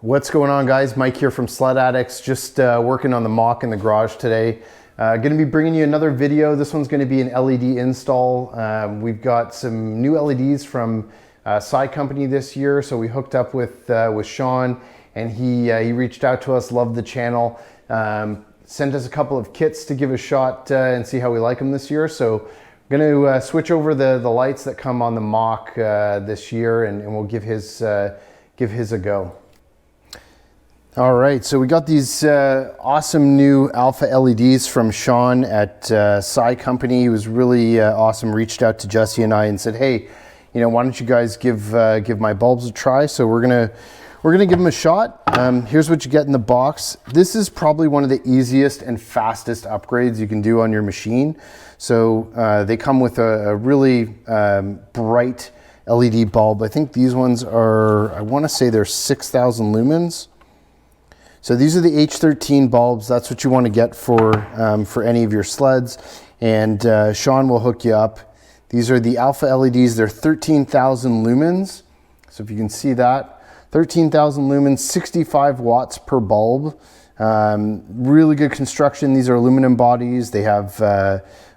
What's going on, guys? Mike here from Sledaddicz, just working on the mock in the garage today. Going to be bringing you another video. This one's going to be an LED install. We've got some new LEDs from Sii Company this year, so we hooked up with Shawn, and he reached out to us, loved the channel, sent us a couple of kits to give a shot and see how we like them this year. So I'm going to switch over the lights that come on the mock this year, and we'll give his a go. All right, so we got these awesome new alpha LEDs from Shawn at Sii Company. He was really awesome, reached out to Jesse and I and said, hey, you know, why don't you guys give my bulbs a try? So we're gonna give them a shot. Here's what you get in the box. This is probably one of the easiest and fastest upgrades you can do on your machine. So they come with a really bright LED bulb. I think these ones are, I wanna say they're 6,000 lumens. So these are the H13 bulbs. That's what you want to get for any of your sleds. And Shawn will hook you up. These are the alpha LEDs. They're 13,000 lumens. So if you can see that, 13,000 lumens, 65 watts per bulb. Really good construction. These are aluminum bodies. They have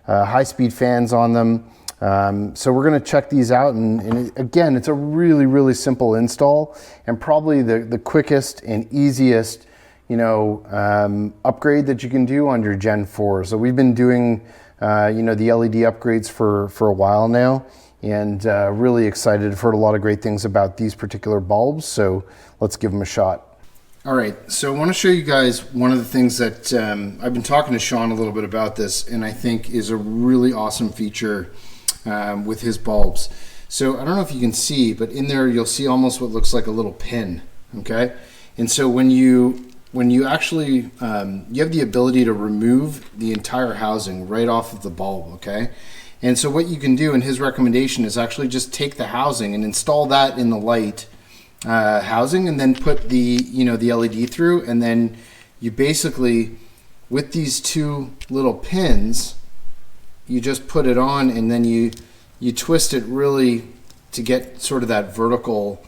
high-speed fans on them. So we're going to check these out, and again, it's a really, really simple install, and probably the quickest and easiest, you know, upgrade that you can do on your Gen 4. So we've been doing, you know, the LED upgrades for a while now, and really excited. I've heard a lot of great things about these particular bulbs, so let's give them a shot. All right, so I want to show you guys one of the things that I've been talking to Shawn a little bit about this, and I think is a really awesome feature with his bulbs. So I don't know if you can see, but in there you'll see almost what looks like a little pin, okay? And so when you actually, you have the ability to remove the entire housing right off of the bulb, okay? And so what you can do, and his recommendation is actually just take the housing and install that in the light housing, and then put the, you know, the LED through, and then you basically, with these two little pins, you just put it on, and then you twist it really to get sort of that vertical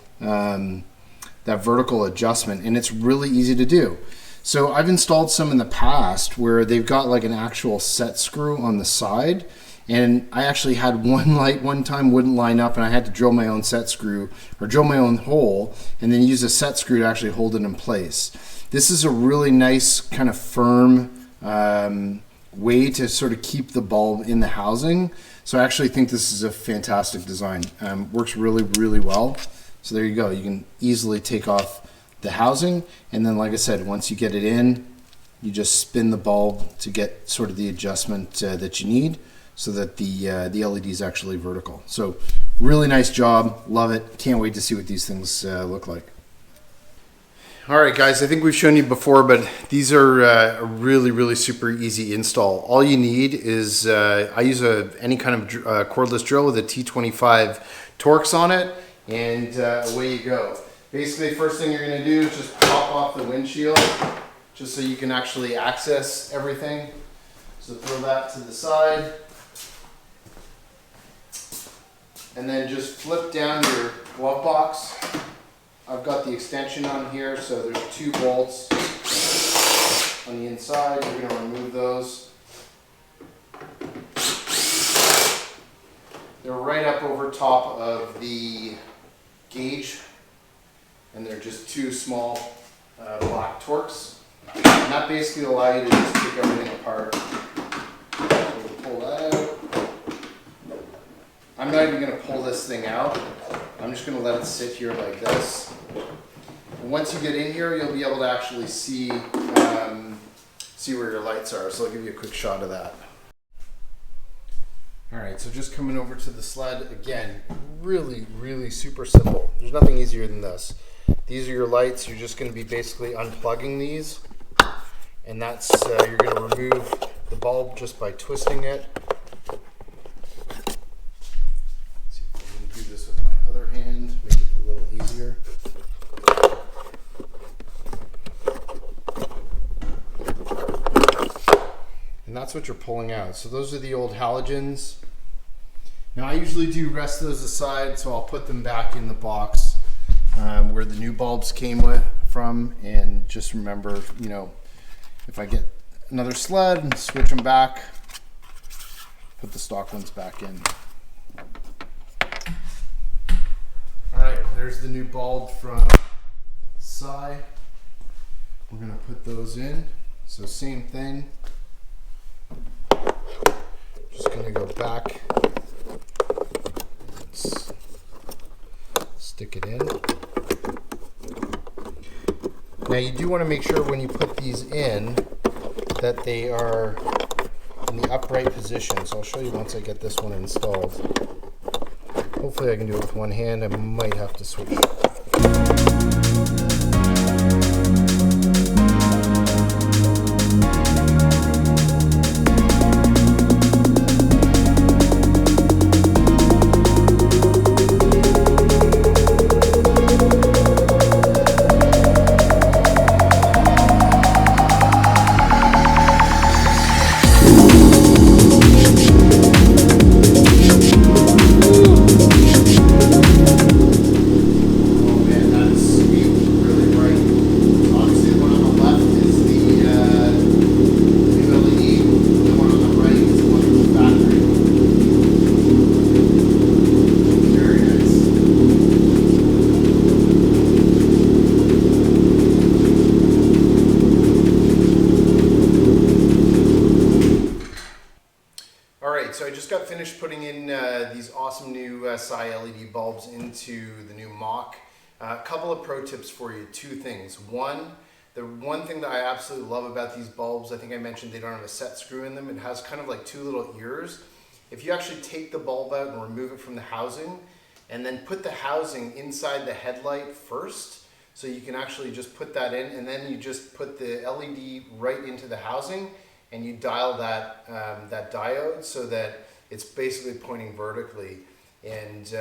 adjustment, and it's really easy to do. So I've installed some in the past where they've got like an actual set screw on the side, and I actually had one light one time wouldn't line up, and I had to drill my own set screw, or drill my own hole, and then use a set screw to actually hold it in place. This is a really nice kind of firm way to sort of keep the bulb in the housing. So I actually think this is a fantastic design. Works really, really well. So there you go. You can easily take off the housing, and then, like I said, once you get it in, you just spin the bulb to get sort of the adjustment that you need, so that the LED is actually vertical. So really nice job. Love it. Can't wait to see what these things look like. All right, guys, I think we've shown you before, but these are a really, really super easy install. All you need is, I use any kind of cordless drill with a T25 Torx on it, and away you go. Basically, first thing you're gonna do is just pop off the windshield, just so you can actually access everything. So throw that to the side, and then just flip down your glove box. I've got the extension on here, so there's 2 bolts on the inside. We're going to remove those. They're right up over top of the gauge, and they're just 2 small black Torx. And that basically allows you to just take everything apart. So we'll pull that out. I'm not even going to pull this thing out. I'm just going to let it sit here like this. And once you get in here, you'll be able to actually see where your lights are. So I'll give you a quick shot of that. All right, so just coming over to the sled again, really, really super simple. There's nothing easier than this. These are your lights. You're just going to be basically unplugging these, and that's you're going to remove the bulb just by twisting it. Do this with my other hand, make it a little easier. And that's what you're pulling out. So those are the old halogens. Now I usually do rest those aside, so I'll put them back in the box where the new bulbs came from. And just remember, you know, if I get another sled and switch them back, put the stock ones back in. All right, there's the new bulb from Sii. We're gonna put those in. So same thing. Just gonna go back. Let's stick it in. Now you do want to make sure when you put these in that they are in the upright position. So I'll show you once I get this one installed. Hopefully I can do it with one hand. I might have to switch. So I just got finished putting in these awesome new Sii LED bulbs into the new mock. A couple of pro tips for you, two things. One, the one thing that I absolutely love about these bulbs, I think I mentioned they don't have a set screw in them. It has kind of like two little ears. If you actually take the bulb out and remove it from the housing and then put the housing inside the headlight first, so you can actually just put that in and then you just put the LED right into the housing and you dial that, that diode so that it's basically pointing vertically. And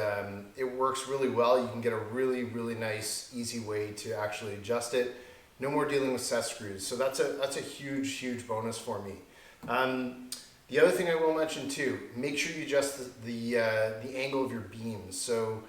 it works really well. You can get a really, really nice, easy way to actually adjust it. No more dealing with set screws. So that's a huge, huge bonus for me. The other thing I will mention too, make sure you adjust the angle of your beams. So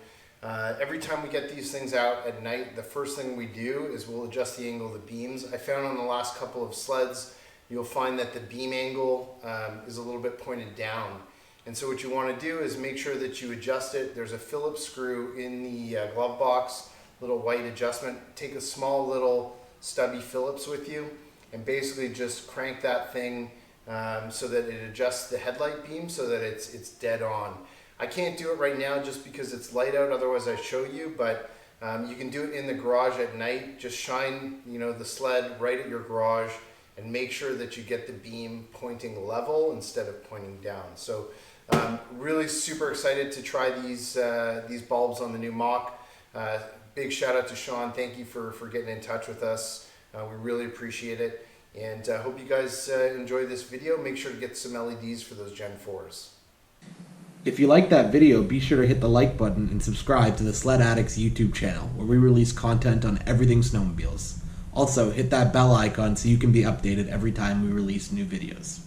every time we get these things out at night, the first thing we do is we'll adjust the angle of the beams. I found on the last couple of sleds, you'll find that the beam angle is a little bit pointed down. And so what you want to do is make sure that you adjust it. There's a Phillips screw in the glove box, little white adjustment. Take a small little stubby Phillips with you and basically just crank that thing so that it adjusts the headlight beam so that it's dead on. I can't do it right now just because it's light out, otherwise I show you, but you can do it in the garage at night. Just shine, you know, the sled right at your garage and make sure that you get the beam pointing level instead of pointing down. So really super excited to try these bulbs on the new mock. Big shout out to Shawn. Thank you for getting in touch with us. We really appreciate it. And hope you guys enjoy this video. Make sure to get some LEDs for those Gen 4s. If you like that video, be sure to hit the like button and subscribe to the Sledaddicz YouTube channel, where we release content on everything snowmobiles. Also, hit that bell icon so you can be updated every time we release new videos.